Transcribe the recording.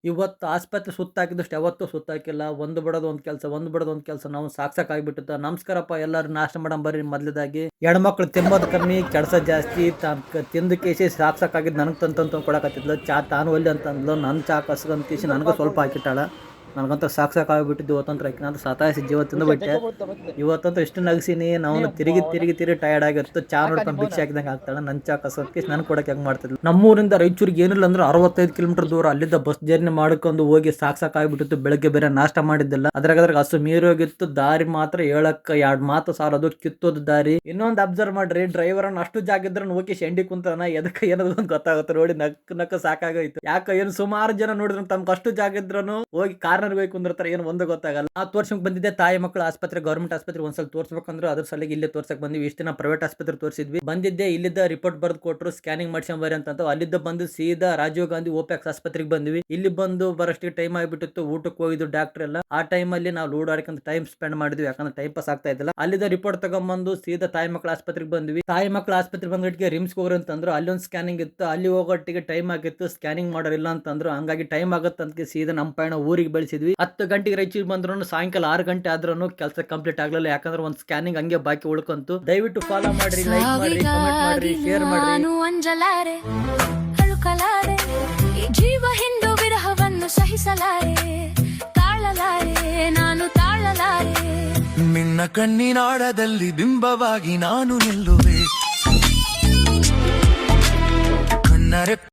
ಇವತ್ತು ಆಸ್ಪತ್ರೆ ಸುತ್ತಾಕಿದಷ್ಟು ಯಾವತ್ತೂ ಸುತ್ತಾಕಿಲ್ಲ. ಒಂದು ಬಿಡೋದು ಒಂದು ಕೆಲಸ, ಒಂದು ಬಿಡೋದು ಒಂದು ಕೆಲಸ. ನಾವು ಸಾಕಾಗ್ಬಿಟ್ಟದ. ನಮಸ್ಕಾರಪ್ಪ ಎಲ್ಲರೂ ನಾಷ್ಟ ಮಾಡಮ್ ಬರ್ರಿ. ಮೊದ್ಲದಾಗಿ ಹೆಣ್ಮಕ್ಳು ತಿನ್ನೋದು ಕಮ್ಮಿ, ಕೆಡ್ಸೋದು ಜಾಸ್ತಿ. ತಿಂದು ಕೇಸಿ ಸಾಕಾಗಿದ್ದು ನನಗೆ ತಂದು ಕೊಡಕತ್ತಿದ್ಲು. ಚಾ ತಾನು ಒಲ್ಲೆ ಅಂತಂದ್ಲು. ನನ್ನ ಚಾ ಕಸ್ಕೊಂಡ್ ಕೇಸಿ ನನಗೂ ಸ್ವಲ್ಪ ಹಾಕಿಟ್ಟಾಳ. ನನಗಂತೂ ಸಾಕಾಗ್ಬಿಟ್ಟಿದ್ದು. ಇವತ್ತಂತ್ರ ಯಾಕಂದ್ರೆ ಸತಾಯಿಸಿ ಇವತ್ತಿಂದ ಬಿಟ್ಟೆ. ಇವತ್ತಂತೂ ಎಷ್ಟು ನಗಸಿನಿ. ನಾವು ತಿರುಗಿ ಟಯರ್ಡ್ ಆಗಿತ್ತು. ಚಾ ನೋಡ್ಕೊಂಡು ಭಿಕ್ಷೆ ಹಾಕಿದಂಗೆ ಆಗ್ತಾಳೆ. ನನ್ನ ಚಾ ಕಸೋಕೆ ನಾನು ಕೊಡಕ್ಕೆ ಹೆಂಗೆ ಮಾಡ್ತಿದ್ಲು. ನಮ್ಮೂರಿಂದ ರಾಯಚೂರಿಗೆ ಏನಿಲ್ಲ ಅಂದ್ರೆ 65 ಕಿಲೋಮೀಟರ್ ದೂರ. ಅಲ್ಲಿದ್ದ ಬಸ್ ಜರ್ನಿ ಮಾಡ್ಕೊಂಡು ಹೋಗಿ ಸಾಕಾಗ್ಬಿಟ್ಟಿತ್ತು. ಬೆಳಗ್ಗೆ ಬೇರೆ ನಾಷ್ಟ ಮಾಡಿದ್ದಿಲ್ಲ. ಅದ್ರಾಗ ಹಸು ಮೀರೋಗಿತ್ತು. ದಾರಿ ಮಾತ್ರ ಹೇಳಕ್ಕ 2 ಮಾತು ಸಾಲದು. ಕಿತ್ತೋದ್ ದಾರಿ. ಇನ್ನೊಂದು ಅಬ್ಸರ್ವ್ ಮಾಡ್ರಿ, ಡ್ರೈವರ್ ಅಷ್ಟು ಜಾಗ ಇದ್ರೆ ಹೋಗಿ ಶೆಂಡಿ ಕುಂತಾನ. ಎದಕ್ಕೆ ಏನದು ಅಂತ ಗೊತ್ತಾಗುತ್ತೆ. ನೋಡಿ ನಕ್ಕ ಸಾಕಾಗೋಯ್ತು. ಯಾಕ ಏನು ಸುಮಾರು ಜನ ನೋಡಿದ್ರು ತಮ್ಗೆ ಅಷ್ಟು ಜಾಗ ಇದ್ರೂ ಹೋಗಿ ಕಾರ್ನರ್ ಬೇಕು ಕುಂದಿರ್ತಾರೆ. ಏನು ಒಂದು ಗೊತ್ತಾಗಲ್ಲ. ಆ ತೋರ್ಸಕ್ ಬಂದಿದ್ದೆ ತಾಯಿ ಮಕ್ಕಳ ಆಸ್ಪತ್ರೆ, ಗೌರ್ಮೆಂಟ್ ಆಸ್ಪತ್ರೆ ಒಂದ್ಸಲ ತೋರ್ಸ್ಬೇಕಂದ್ರೆ ಅದ್ರ ಸಲಗಿ ಇಲ್ಲೇ ತೋರ್ಸಕ್ ಬಂದ್ವಿ. ಇಷ್ಟು ದಿನ ಪ್ರೈವೇಟ್ ಆಸ್ಪತ್ರೆ ತೋರಿಸಿದ್ವಿ. ಬಂದಿದ್ದೆ ಇಲ್ಲಿದ್ದ ರಿಪೋರ್ಟ್ ಬರ್ದು ಕೊಟ್ರು, ಸ್ಕ್ಯಾನಿಂಗ್ ಮಾಡ್ಸ್ಕೊಂಡ್ ಬರ್ರಿ ಅಂತ. ಅಲ್ಲಿದ್ದ ಬಂದು ಸೀದಾ ರಾಜೀವ್ ಗಾಂಧಿ ಓಪ್ಯಾಕ್ಸ್ ಆಸ್ಪತ್ರೆಗೆ ಬಂದ್ವಿ. ಇಲ್ಲಿ ಬಂದು ಬರೋಷ್ಟಿಗೆ ಟೈಮ್ ಆಗಿಬಿಟ್ಟಿತ್ತು. ಊಟಕ್ಕೆ ಹೋಗಿದ್ದು ಡಾಕ್ಟರ್ ಎಲ್ಲ. ಆ ಟೈಮ್ ಅಲ್ಲಿ ನಾವು ಲೂಡ್ ಆಡ್ಕೊಂಡ್ ಟೈಮ್ ಸ್ಪೆಂಡ್ ಮಾಡಿದ್ವಿ. ಯಾಕಂದ್ರೆ ಟೈಮ್ ಪಾಸ್ ಆಗ್ತಾ ಇದ್ದಿಲ್ಲ. ಅಲ್ಲಿದ್ದ ರಿಪೋರ್ಟ್ ತಗೊಂಡ್ಬಂದು ಸೀದಾ ತಾಯಿ ಮಕ್ಕಳ ಆಸ್ಪತ್ರೆಗೆ ಬಂದ್ವಿ. ತಾಯಿ ಮಕ್ಕಳ ಆಸ್ಪತ್ರೆ ಬಂದಿಟ್ಟಿಗೆ ರಿಮ್ಸ್ ಹೋಗ್ರಿ ಅಂತಂದ್ರು. ಅಲ್ಲಿ ಒಂದು ಸ್ಕ್ಯಾನಿಂಗ್ ಇತ್ತು. ಅಲ್ಲಿ ಹೋಗೋಟ್ಟಿಗೆ ಟೈಮ್ ಆಗಿತ್ತು. ಸ್ಕ್ಯಾನಿಂಗ್ ಮಾಡೋರಿಲ್ಲ ಅಂತಂದ್ರು. ಹಂಗಾಗಿ ಟೈಮ್ ಆಗತ್ತೆ ಅಂತ ಸೀದಾ ನಮ್ಮ ಪಯಣ ಊರಿಗೆ ಬೆಳೆಸಿದ್ವಿ. 10 ಗಂಟೆಗೆ ರಾಯಚೂರು ಬಂದ್ರು ಸಾಯಂಕಾಲ 6 ಗಂಟೆ ಆದ್ರೂ ಕೆಲಸ ಕಂಪ್ಲೀಟ್ ಆಗ್ಲಿಲ್ಲ. ಯಾಕಂದ್ರೆ ಒಂದು ಸ್ಕ್ಯಾನಿಂಗ್ ಹಂಗೆ ಬಾಕಿ ಉಳ್ಕೊಂತು. ದಯವಿಟ್ಟು ಫಾಲೋ ಮಾಡ್ರಿ, ಲೈಕ್ ಮಾಡ್ರಿ, ಕಮೆಂಟ್ ಮಾಡ್ರಿ, ಶೇರ್ ಮಾಡ್ರಿ. ಜೀವ ಹಿಂದು ವಿರಹವನ್ನು ಸಹಿಸಲಾರೆ, ತಾಳಲಾರೆ, ನಾನು ತಾಳಲಾರೆ. ನಿನ್ನ ಕಣ್ಣಿನಾಡದಲ್ಲಿ ಬಿಂಬವಾಗಿ ನಾನು ನಿಲ್ಲುವೆ. ಕಣ್ಣರೆ